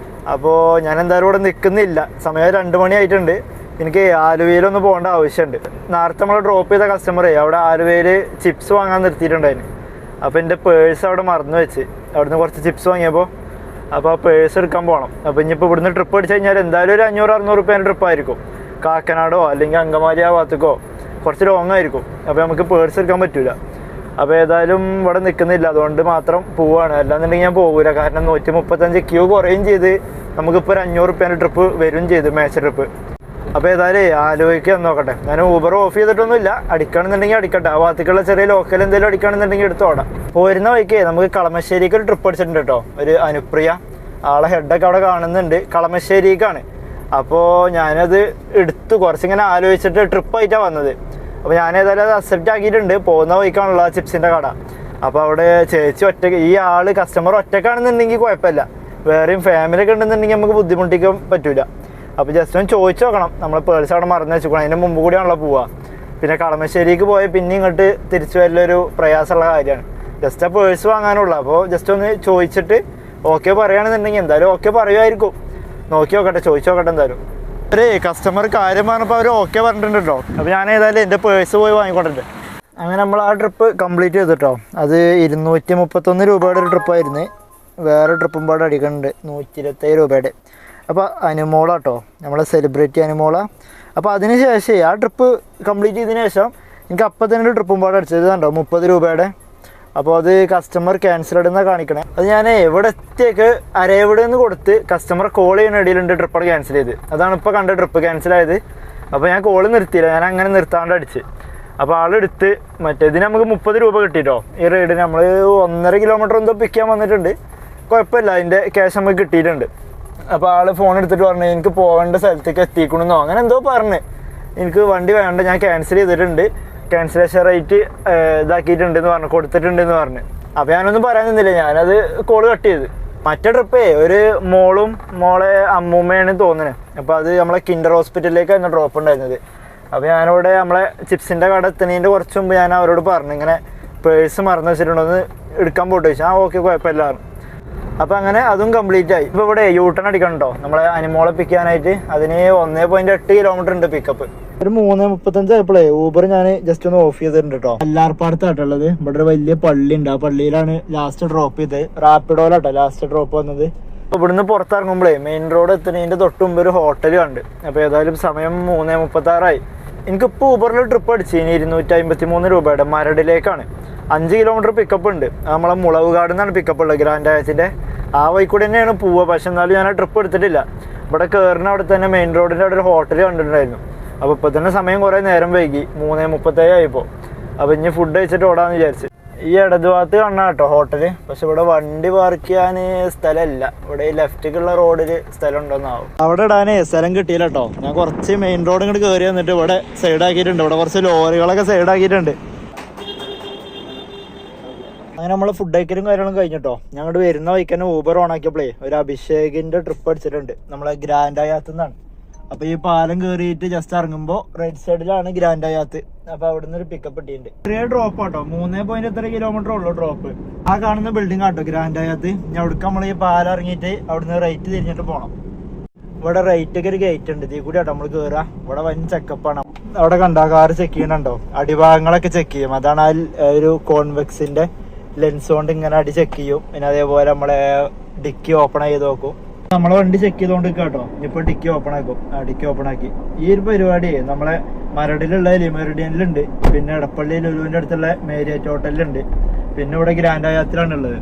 അപ്പോൾ ഞാൻ എന്തായാലും ഇവിടെ നിൽക്കുന്നില്ല. സമയം 2 മണി ആയിട്ടുണ്ട്. എനിക്ക് ആലുവയിലൊന്ന് പോകേണ്ട ആവശ്യമുണ്ട്. നേരത്തെ നമ്മൾ ഡ്രോപ്പ് ചെയ്ത കസ്റ്റമറെ അവിടെ ആലുവയിൽ ചിപ്സ് വാങ്ങാൻ നിർത്തിയിട്ടുണ്ടായിരുന്നു. അപ്പോൾ എൻ്റെ പേഴ്സ് അവിടെ മറന്നു വെച്ച് അവിടുന്ന് കുറച്ച് ചിപ്സ് വാങ്ങിയപ്പോൾ. അപ്പോൾ ആ പേഴ്സ് എടുക്കാൻ പോകണം. അപ്പോൾ ഇനിയിപ്പോൾ ഇവിടുന്ന് ട്രിപ്പ് അടിച്ച് കഴിഞ്ഞാൽ എന്തായാലും ഒരു 500-600 രൂപേൻ്റെ ട്രിപ്പായിരിക്കും. കാക്കനാടോ അല്ലെങ്കിൽ അങ്കമാലി ആ ഭാഗത്തേക്കോ കുറച്ച് ലോങ് ആയിരിക്കും. അപ്പോൾ നമുക്ക് പേഴ്സ് എടുക്കാൻ പറ്റില്ല. അപ്പോൾ ഏതായാലും ഇവിടെ നിൽക്കുന്നില്ല, അതുകൊണ്ട് മാത്രം പോവുകയാണ്. അല്ലാന്നുണ്ടെങ്കിൽ ഞാൻ പോകില്ല, കാരണം 135 ക്യൂ കുറയും ചെയ്ത് നമുക്കിപ്പോൾ ഒരു 500 രൂപേൻ്റെ ട്രിപ്പ് വരും ചെയ്ത്, മാച്ച് ട്രിപ്പ്. അപ്പോൾ ഏതായാലും ആലുവയ്ക്ക് നോക്കട്ടെ. ഞാൻ ഊബർ ഓഫ് ചെയ്തിട്ടൊന്നുമില്ല, അടിക്കണമെന്നുണ്ടെങ്കിൽ അടിക്കട്ടെ. ആ ഭാഗത്തേക്കുള്ള ചെറിയ ലോക്കൽ എന്തെങ്കിലും അടിക്കണമെന്നുണ്ടെങ്കിൽ എടുത്തോടാം. പോരുന്ന വഴിക്ക് നമുക്ക് കളമശ്ശേരിക്ക് ഒരു ട്രിപ്പ് അടിച്ചിട്ടുണ്ട് കേട്ടോ. ഒരു അനുപ്രിയ ആളെ ഹെഡൊക്കെ അവിടെ കാണുന്നുണ്ട്, കളമശ്ശേരിക്കാണ്. അപ്പോൾ ഞാനത് എടുത്തു കുറച്ചിങ്ങനെ ആലോചിച്ചിട്ട് ട്രിപ്പായിട്ടാണ് വന്നത്. അപ്പോൾ ഞാൻ ഏതായാലും അത് അക്സെപ്റ്റ് ആക്കിയിട്ടുണ്ട്. പോകുന്ന വഴിക്കാണുള്ള ചിപ്സിൻ്റെ കട. അപ്പോൾ അവിടെ ചേച്ചി ഒറ്റയ്ക്ക്, ഈ ആൾ കസ്റ്റമർ ഒറ്റക്കാണെന്നുണ്ടെങ്കിൽ കുഴപ്പമില്ല, വേറെയും ഫാമിലി ഒക്കെ ഉണ്ടെന്നുണ്ടെങ്കിൽ നമുക്ക് ബുദ്ധിമുട്ടിക്കാൻ പറ്റില്ല. അപ്പോൾ ജസ്റ്റ് ഒന്ന് ചോദിച്ചു നോക്കണം. നമ്മൾ പേഴ്സ് അവിടെ മറന്നു വെച്ചിരിക്കണം, അതിന് മുമ്പ് കൂടിയാണല്ലോ പോവുക. പിന്നെ കളമശ്ശേരിക്ക് പോയി പിന്നെ ഇങ്ങോട്ട് തിരിച്ചു വരലൊരു പ്രയാസമുള്ള കാര്യമാണ്. ജസ്റ്റ് ആ പേഴ്സ് വാങ്ങാനുള്ളൂ. അപ്പോൾ ജസ്റ്റ് ഒന്ന് ചോദിച്ചിട്ട് ഓക്കെ പറയുകയാണെന്നുണ്ടെങ്കിൽ എന്തായാലും ഓക്കെ പറയുമായിരിക്കും. നോക്കി നോക്കട്ടെ, ചോദിച്ചു നോക്കട്ടെ. എന്തായാലും ഒരു കസ്റ്റമർ കാര്യം പറഞ്ഞപ്പോൾ അവർ ഓക്കെ പറഞ്ഞിട്ടുണ്ടോ. അപ്പോൾ ഞാൻ ഏതായാലും എൻ്റെ പേഴ്സ് പോയി വാങ്ങിക്കൊണ്ടിട്ടുണ്ട്. അങ്ങനെ നമ്മൾ ആ ട്രിപ്പ് കംപ്ലീറ്റ് ചെയ്തിട്ടോ. അത് 231 രൂപയുടെ ഒരു ട്രിപ്പായിരുന്നു. വേറെ ട്രിപ്പും പാടെ അടിക്കുന്നുണ്ട് 127 രൂപയുടെ. അപ്പോൾ അനുമോള കേട്ടോ, നമ്മളെ സെലിബ്രിറ്റി അനുമോള. അപ്പോൾ അതിന് ശേഷം ആ ട്രിപ്പ് കംപ്ലീറ്റ് ചെയ്തതിന് ശേഷം എനിക്ക് അപ്പം തന്നെ ഒരു ട്രിപ്പും പാടെ അടിച്ചത് കണ്ടോ 30 രൂപയുടെ. അപ്പോൾ അത് കസ്റ്റമർ ക്യാൻസൽഡ് എന്നാണ് കാണിക്കണേ. അത് ഞാൻ എവിടെ എത്തിയേക്ക് അരേവിടെ നിന്ന് കൊടുത്ത് കസ്റ്റമർ കോൾ ചെയ്യുന്ന ഇടയിലുണ്ട് ട്രിപ്പാണ് ക്യാൻസൽ ചെയ്ത്. അതാണ് ഇപ്പോൾ കണ്ട ട്രിപ്പ് ക്യാൻസലായത്. അപ്പോൾ ഞാൻ കോള് നിർത്തിയില്ല, ഞാൻ അങ്ങനെ നിർത്താണ്ട് അടിച്ച്. അപ്പോൾ ആളെടുത്ത് മറ്റേതിന് നമുക്ക് 30 രൂപ കിട്ടിയിട്ടോ. ഈ റൈഡിന് നമ്മൾ 1.5 കിലോമീറ്റർ എന്തോ പിക്ക് ചെയ്യാൻ വന്നിട്ടുണ്ട്. കുഴപ്പമില്ല, അതിൻ്റെ ക്യാഷ് നമുക്ക് കിട്ടിയിട്ടുണ്ട്. അപ്പോൾ ആൾ ഫോൺ എടുത്തിട്ട് പറഞ്ഞു എനിക്ക് പോകേണ്ട സ്ഥലത്തേക്ക് എത്തിക്കണമെന്നോ അങ്ങനെ എന്തോ പറഞ്ഞ്. എനിക്ക് വണ്ടി വേണ്ട, ഞാൻ ക്യാൻസൽ ചെയ്തിട്ടുണ്ട്, ക്യാൻസലേഷൻ റേറ്റ് ഇതാക്കിയിട്ടുണ്ടെന്ന് പറഞ്ഞു, കൊടുത്തിട്ടുണ്ടെന്ന് പറഞ്ഞ്. അപ്പോൾ ഞാനൊന്നും പറയാൻ നിന്നില്ല, ഞാനത് കോള് കട്ട് ചെയ്ത്. മറ്റേ ട്രിപ്പേ ഒരു മോളും മോളെ അമ്മൂമ്മയാണ് തോന്നുന്നത്. അപ്പോൾ അത് നമ്മളെ കിൻഡർ ഹോസ്പിറ്റലിലേക്കായിരുന്നു ഡ്രോപ്പ് ഉണ്ടായിരുന്നത്. അപ്പോൾ ഞാനിവിടെ നമ്മളെ ചിപ്സിൻ്റെ കട എത്തുന്നതിൻ്റെ കുറച്ച് മുമ്പ് ഞാൻ അവരോട് പറഞ്ഞു ഇങ്ങനെ പേഴ്സ് മറന്നു വെച്ചിട്ടുണ്ടോന്ന് എടുക്കാൻ പോയിട്ട് ചോദിച്ചു. ഓക്കെ കുഴപ്പമില്ല. അപ്പോൾ അങ്ങനെ അതും കംപ്ലീറ്റ് ആയി. ഇപ്പോൾ ഇവിടെ യൂട്ടൺ അടിക്കണം കേട്ടോ നമ്മളെ അനിമോളെ പിക്ക് ചെയ്യാനായിട്ട്. അതിന് 1.8 കിലോമീറ്റർ ഉണ്ട് പിക്കപ്പ്. ഒരു 3:35 ആയപ്പോഴേ ഊബർ ഞാൻ ജസ്റ്റ് ഒന്ന് ഓഫ് ചെയ്തിട്ടുണ്ട് കേട്ടോ. എല്ലാർപ്പാടത്തായിട്ടുള്ളത്. ഇവിടെ ഒരു വലിയ പള്ളി ഉണ്ട്, ആ പള്ളിയിലാണ് ലാസ്റ്റ് ഡ്രോപ്പ് ചെയ്തത്. റാപ്പിഡോയിലാട്ടോ ലാസ്റ്റ് ഡ്രോപ്പ് വന്നത്. അപ്പോൾ ഇവിടുന്ന് പുറത്തിറങ്ങുമ്പോഴേ മെയിൻ റോഡ് എത്തുന്നതിൻ്റെ തൊട്ട് മുമ്പ് ഒരു ഹോട്ടൽ കണ്ട്. അപ്പോൾ ഏതായാലും സമയം 3:36 ആയി. എനിക്കിപ്പോൾ ഊബറിൽ ട്രിപ്പ് അടിച്ചു ഇനി 253 രൂപയുടെ മരടിലേക്കാണ്. 5 കിലോമീറ്റർ പിക്കപ്പ് ഉണ്ട്. നമ്മളെ മുളവുകാട് നിന്നാണ് പിക്കപ്പ് ഉള്ളത്, ഗ്രാൻഡ് ഹയാത്തിന്റെ ആ വഴിക്കൂടെ തന്നെയാണ് പോവുക. പക്ഷെ എന്നാലും ഞാൻ ആ ട്രിപ്പ് എടുത്തിട്ടില്ല. ഇവിടെ കയറുന്ന അവിടെ തന്നെ മെയിൻ റോഡിൻ്റെ അവിടെ ഒരു ഹോട്ടൽ കണ്ടിട്ടുണ്ടായിരുന്നു. അപ്പോൾ ഇപ്പോൾ തന്നെ സമയം കുറേ നേരം വൈകി, 3:37 ആയിപ്പോൾ. അപ്പോൾ ഇനി ഫുഡ് കഴിച്ചിട്ട് ഓടാന്ന് വിചാരിച്ച്. ഈ ഇടതുഭാഗത്ത് കാണാം കേട്ടോ ഹോട്ടല്. പക്ഷെ ഇവിടെ വണ്ടി പാർക്ക് ചെയ്യാൻ സ്ഥലമില്ല. ഇവിടെ ഈ ലെഫ്റ്റിക്കുള്ള റോഡിൽ സ്ഥലം ഉണ്ടോന്നാവും. അവിടെ ഇടാനേ സ്ഥലം കിട്ടിയില്ല കേട്ടോ. ഞാൻ കുറച്ച് മെയിൻ റോഡ് ഇങ്ങോട്ട് കയറി വന്നിട്ട് ഇവിടെ സൈഡാക്കിയിട്ടുണ്ട്. ഇവിടെ കുറച്ച് ലോറികളൊക്കെ സൈഡാക്കിയിട്ടുണ്ട്. അങ്ങനെ നമ്മൾ ഫുഡ് കഴിക്കലും കാര്യങ്ങളും കഴിഞ്ഞിട്ടോ. ഞങ്ങോട്ട് വരുന്ന വഴിക്ക് തന്നെ ഊബർ ഓൺ ആക്കിയപ്പോഴേ ഒരു അഭിഷേകിന്റെ ട്രിപ്പ് അടിച്ചിട്ടുണ്ട് നമ്മളെ ഗ്രാൻഡ് ഹയാത്ത് നിന്നാണ്. അപ്പൊ ഈ പാലം കയറിയിട്ട് ജസ്റ്റ് ഇറങ്ങുമ്പോൾ റൈറ്റ് സൈഡിലാണ് ഗ്രാൻഡ് ഹയാത്ത്. അപ്പൊ അവിടെ നിന്ന് ഒരു പിക്കപ്പ് ഇട്ടിട്ടുണ്ട്. ചെറിയ ഡ്രോപ്പ് ആട്ടോ, 3.3 കിലോമീറ്റർ ഉള്ളു ഡ്രോപ്പ്. ആ കാണുന്ന ബിൽഡിംഗ് ആട്ടോ ഗ്രാൻഡ് ഹയാത്ത്. ഇനി അവിടേക്ക് നമ്മൾ ഈ പാലം ഇറങ്ങിയിട്ട് അവിടുന്ന് റൈറ്റ് തിരിഞ്ഞിട്ട് പോകണം. ഇവിടെ റൈറ്റ് ഒക്കെ ഒരു ഗേറ്റ് ഉണ്ട്, ഇതിൽ കൂടി ആട്ടോ നമ്മൾ കയറുക. ഇവിടെ വൻ ചെക്കപ്പാണ്. അവിടെ കണ്ടോ കാറ് ചെക്ക് ചെയ്യണുണ്ടോ, അടിഭാഗങ്ങളൊക്കെ ചെക്ക് ചെയ്യും. അതാണ് ആ ഒരു കോൺവെക്സിന്റെ ലെൻസ് കൊണ്ട് ഇങ്ങനെ അടി ചെക്ക് ചെയ്യും. പിന്നെ അതേപോലെ നമ്മളെ ഡിക്കി ഓപ്പൺ ചെയ്ത് നോക്കും. നമ്മളെ വണ്ടി ചെക്ക് ചെയ്തോണ്ട് കേട്ടോ. ഇനിയിപ്പോ ഡിക്കി ഓപ്പൺ ആക്കും. ഡിക്കി ഓപ്പൺ ആക്കി. ഈ ഒരു പരിപാടി നമ്മളെ മരടിലുള്ള ലിമെറിഡിയനിലുണ്ട്, പിന്നെ എടപ്പള്ളി ലുലുവിന്റെ അടുത്തുള്ള മേരിയറ്റ് ഹോട്ടലിലുണ്ട്, പിന്നെ ഇവിടെ ഗ്രാൻഡ് ഹയാത്തിലാണ് ഉള്ളത്.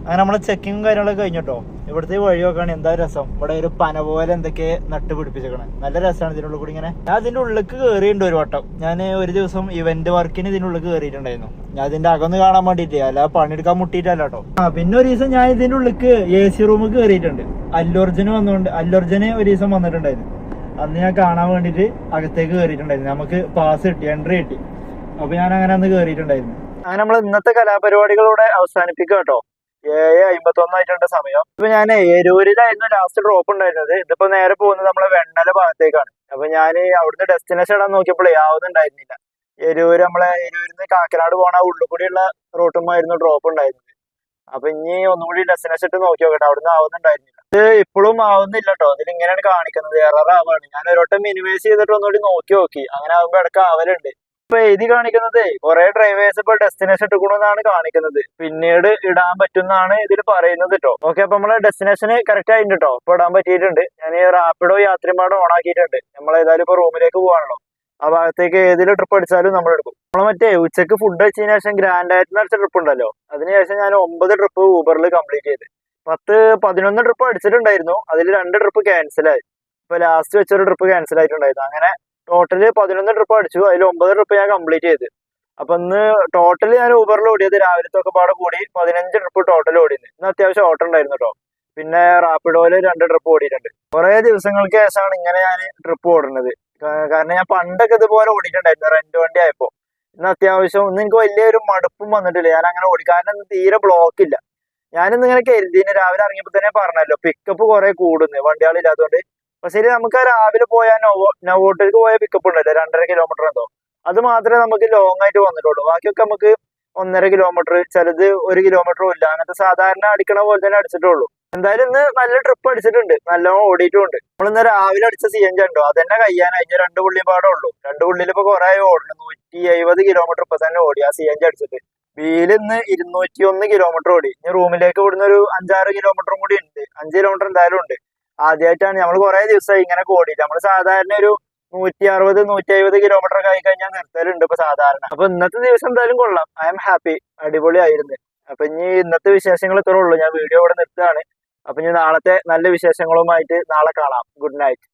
അങ്ങനെ നമ്മളെ ചെക്കിങ്ങും കാര്യങ്ങളൊക്കെ കഴിഞ്ഞിട്ടോ. ഇവിടുത്തെ വഴി നോക്കാണ് എന്താ രസം. ഇവിടെ ഒരു പന പോലെ എന്തൊക്കെ നട്ട് പിടിപ്പിച്ചേക്കണം. നല്ല രസമാണ് ഇതിനുള്ളിൽ കൂടി ഇങ്ങനെ. ഞാൻ അതിന്റെ ഉള്ളിലേക്ക് കയറിയിട്ടുണ്ട് ഒരു വട്ടം. ഞാൻ ഒരു ദിവസം ഇവന്റ് വർക്കിന് ഇതിന്റെ ഉള്ളിൽ കയറിയിട്ടുണ്ടായിരുന്നു. ഞാൻ ഇതിന്റെ അകന്ന് കാണാൻ വേണ്ടിയിട്ട്, അല്ല പണിയെടുക്കാൻ മുട്ടിയിട്ടല്ല കേട്ടോ. പിന്നെ ഒരു ദിവസം ഞാൻ ഇതിന്റെ ഉള്ളിലേക്ക് AC റൂമിൽ കയറിയിട്ടുണ്ട്. അല്ലു അർജുന് ഒരു ദിവസം വന്നിട്ടുണ്ടായിരുന്നു. അന്ന് ഞാൻ കാണാൻ വേണ്ടിയിട്ട് അകത്തേക്ക് കയറിയിട്ടുണ്ടായിരുന്നു. നമുക്ക് പാസ് കിട്ടി, എൻട്രി കിട്ടി. അപ്പൊ ഞാൻ അങ്ങനെ അന്ന് കയറിയിട്ടുണ്ടായിരുന്നു. അങ്ങനെ നമ്മൾ ഇന്നത്തെ കലാപരിപാടികളൂടെ അവസാനിപ്പിക്കുക കേട്ടോ. 7:51 ആയിട്ടുണ്ട് സമയം. ഇപ്പൊ ഞാൻ എരൂരിലായിരുന്നു ലാസ്റ്റ് ഡ്രോപ്പ് ഉണ്ടായിരുന്നത്. ഇതിപ്പോ നേരെ പോകുന്നത് നമ്മളെ വെണ്ണല ഭാഗത്തേക്കാണ്. അപ്പൊ ഞാൻ അവിടുന്ന് ഡെസ്റ്റിനേഷൻ ഇടാൻ നോക്കിയപ്പോൾ ആവുന്നുണ്ടായിരുന്നില്ല. എരൂരിന്ന് കാക്കനാട് പോണ ഉള്ളിൽ കൂടിയുള്ള റൂട്ടുമായിരുന്നു ഡ്രോപ്പ് ഉണ്ടായിരുന്നത്. അപ്പൊ ഇനി ഒന്നുകൂടി ഡെസ്റ്റിനേഷൻ ഇട്ട് നോക്കി നോക്കട്ടെ. അവിടുന്ന് ആവുന്നുണ്ടായിരുന്നില്ല. ഇത് ഇപ്പോഴും ആവുന്നില്ല കേട്ടോ. ഇതിൽ ഇങ്ങനെയാണ് കാണിക്കുന്നത്, എറർ ആവാണ്. ഞാൻ ഒരോട്ടം മിനിമൈസ് ചെയ്തിട്ട് ഒന്നുകൂടി നോക്കി. അങ്ങനെ ആവുമ്പോ ഇടയ്ക്ക് ആവലുണ്ട്. ഇപ്പൊ എഴുതി കാണിക്കുന്നത് കുറെ ഡ്രൈവേഴ്സ് ഇപ്പൊ ഡെസ്റ്റിനേഷൻ ഇട്ടുകൊണ്ടെന്നാണ് കാണിക്കുന്നത്. പിന്നീട് ഇടാൻ പറ്റുന്നതാണ് ഇതിൽ പറയുന്നത് കേട്ടോ. ഓക്കെ, അപ്പൊ നമ്മള് ഡെസ്റ്റിനേഷന് കറക്റ്റ് ആയിട്ടുണ്ട് കേട്ടോ. ഇപ്പൊ ഇടാൻ പറ്റിയിട്ടുണ്ട്. ഞാൻ ഈ റാപ്പിഡോ യാത്രയുമാടോ ഓൺ ആക്കിയിട്ടുണ്ട്. നമ്മൾ ഏതായാലും ഇപ്പൊ റൂമിലേക്ക് പോകാണല്ലോ. ആ ഭാഗത്തേക്ക് ഏതിൽ ട്രിപ്പ് അടിച്ചാലും നമ്മൾ എടുക്കും. നമ്മൾ മറ്റേ ഉച്ചക്ക് ഫുഡ് വെച്ചതിന് ശേഷം ഗ്രാൻഡ് ഹയാത്തിൽ അടിച്ച ട്രിപ്പ് ഉണ്ടല്ലോ, അതിനുശേഷം ഞാൻ 9 ട്രിപ്പ് ഊബറിൽ കംപ്ലീറ്റ് ചെയ്ത് 11 ട്രിപ്പ് അടിച്ചിട്ടുണ്ടായിരുന്നു. അതിൽ 2 ട്രിപ്പ് ക്യാൻസൽ ആയി. ഇപ്പൊ ലാസ്റ്റ് വെച്ചൊരു ട്രിപ്പ് ക്യാൻസൽ ആയിട്ടുണ്ടായിരുന്നു. അങ്ങനെ ടോട്ടല് 11 ട്രിപ്പ് അടിച്ചു. അതിൽ 9 ട്രിപ്പ് ഞാൻ കംപ്ലീറ്റ് ചെയ്ത്. അപ്പൊ ഇന്ന് ടോട്ടൽ ഞാൻ ഊബറിൽ ഓടിയത് രാവിലത്തെ ഒക്കെ പാടെ കൂടി 15 ട്രിപ്പ് ടോട്ടൽ ഓടിയത്. ഇന്ന് അത്യാവശ്യം ഓട്ടം ഉണ്ടായിരുന്നു കേട്ടോ. പിന്നെ റാപ്പിഡോയില് 2 ട്രിപ്പ് ഓടിയിട്ടുണ്ട്. കുറെ ദിവസങ്ങൾക്ക് ശേഷമാണ് ഇങ്ങനെ ഞാൻ ട്രിപ്പ് ഓടുന്നത്. കാരണം ഞാൻ പണ്ടൊക്കെ ഇതുപോലെ ഓടിയിട്ടുണ്ടായിരുന്നു റെന്റ് വണ്ടി ആയപ്പോ. ഇന്ന് അത്യാവശ്യം ഇന്ന് എനിക്ക് വലിയൊരു മടുപ്പും വന്നിട്ടില്ല. ഞാൻ അങ്ങനെ ഓടി, കാരണം തീരെ ബ്ലോക്ക് ഇല്ല. ഞാനിന്ന് ഇങ്ങനെ കരുതിന് രാവിലെ ഇറങ്ങിയപ്പോ തന്നെ പറഞ്ഞല്ലോ പിക്കപ്പ് കുറെ കൂടുന്നു വണ്ടികളില്ലാത്തതുകൊണ്ട്. പക്ഷേ നമുക്ക് രാവിലെ പോയാൽ നവോട്ടിലേക്ക് പോയ പിക്കപ്പ് ഉണ്ടല്ലോ 2.5 കിലോമീറ്റർ എന്തോ, അത് മാത്രമേ നമുക്ക് ലോങ് ആയിട്ട് വന്നിട്ടുള്ളൂ. ബാക്കിയൊക്കെ നമുക്ക് 1.5 കിലോമീറ്റർ, ചിലത് 1 കിലോമീറ്ററും ഇല്ല. അങ്ങനത്തെ സാധാരണ അടിക്കണ പോലെ തന്നെ അടിച്ചിട്ടുള്ളൂ. എന്തായാലും ഇന്ന് നല്ല ട്രിപ്പ് അടിച്ചിട്ടുണ്ട്, നല്ലോണം ഓടിയിട്ടുണ്ട്. നമ്മളിന്ന് രാവിലെ അടിച്ച CNG ഉണ്ടോ അതന്നെ കഴിയാനായി. 2 പുള്ളിയും പാടെ ഉള്ളൂ. 2 പുള്ളിയിൽ ഇപ്പൊ കുറെ ഓടുന്നു. 170 കിലോമീറ്റർ ഇപ്പൊ തന്നെ ഓടി ആ CNG അടിച്ചിട്ട്. വീല് ഇന്ന് 201 കിലോമീറ്റർ ഓടി. ഇനി റൂമിലേക്ക് ഇവിടുന്ന് ഒരു 5-6 കിലോമീറ്ററും കൂടി ഉണ്ട്. 5 കിലോമീറ്റർ എന്തായാലും ഉണ്ട്. ആദ്യമായിട്ടാണ് നമ്മൾ കുറെ ദിവസമായി ഇങ്ങനെ ഓടിയിട്ട്. നമ്മൾ സാധാരണ ഒരു 160-170 കിലോമീറ്റർ ഒക്കെ ആയി കഴിഞ്ഞാൽ നിർത്തലുണ്ട് ഇപ്പൊ സാധാരണ. അപ്പൊ ഇന്നത്തെ ദിവസം എന്തായാലും കൊള്ളാം. ഐ എം ഹാപ്പി, അടിപൊളിയായിരുന്നു. അപ്പൊ ഇനി ഇന്നത്തെ വിശേഷങ്ങൾ ഇത്രേ ഉള്ളൂ. ഞാൻ വീഡിയോ ഇവിടെ നിർത്തുകയാണ്. അപ്പൊ ഇനി നാളത്തെ നല്ല വിശേഷങ്ങളുമായിട്ട് നാളെ കാണാം. Good night.